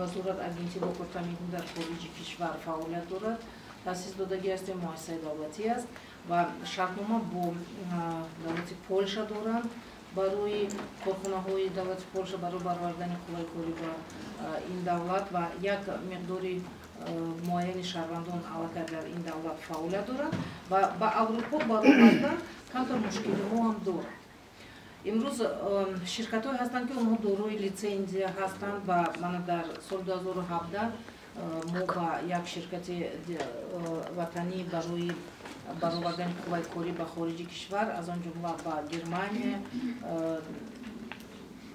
ба сурат агентӣ бо кортамидӣ дар хориҷи кишвар фаъолият дорад. таъсис додагӣ ҳасти муассисаи давлатӣ аст ва шартнома бо давлати Полша доранд барои корхонаҳои давлати Полша барои баровардани қувваи корӣ ба ин давлат ва як миқдори муайяни шаҳрвандон аллакай дар ин давлат фаъолият доранд ва ба Аврупо баровардан камтар мушкилиҳо ҳам дорад. имрӯз ширкатҳое ҳастанд ки онҳо дорои лицензия ҳастанд ва мана дар соли 2017 мо ба як ширкати ватанӣ барои баровардани қувваи корӣ ба хориҷи кишвар аз он ҷумла ба Германия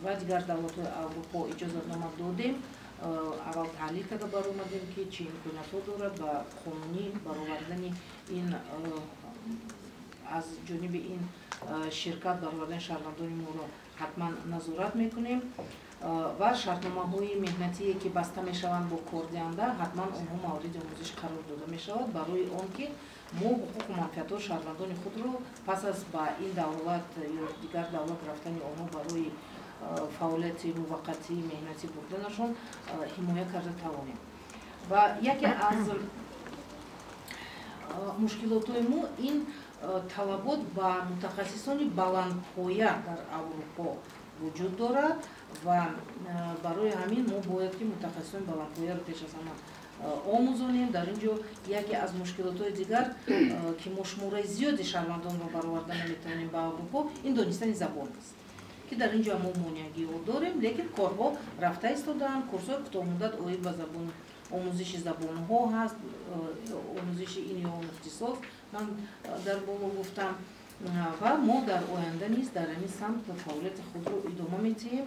ва дигар давлатҳои Аврупо иҷозатнома додем. аввал таҳлил карда баромадем ки чӣ имкониятҳо дорад ба қонунӣ баровардани ин аз ҷониби ин ширкат баровардани шаҳрвандони моро ҳатман назорат мекунем ва шартномаҳои меҳнатие ки баста мешаванд бо кордиҳанда ҳатман онҳо мавриди омӯзиш қарор дода мешавад барои он ки мо ҳуқуқу манфиатҳои шаҳрвандони худро пас аз ба ин давлат ё дигар давлат рафтани онҳо барои фаъолияти муваққатии меҳнатӣ бурданашон ҳимоя карда тавонем. ва яке аз мушкилотҳои мо ин талабот ба мутахассисони баландпоя дар Аврупо вуҷуд дорад ва барои ҳамин мо бояд ки мутахассисони баландпояро пеш аз ҳама омӯзонем. дар ин ҷо яке аз мушкилотҳои дигар ки мо шумораи зиёди шаҳрвандонро бароварда наметавонем ба Аврупо ин донистани забон аст ки дар ин ҷо мо монеагиҳо дорем, лекин корҳо рафта истодаанд, курсҳои кӯтоҳмуддат оид ба забон омӯзиши забонҳо ҳаст, омӯзиши ин ё он ихтисос ман дар боло гуфтам ва мо дар оянда низ дар ҳамин самт фаъолияти худро идома медиҳем.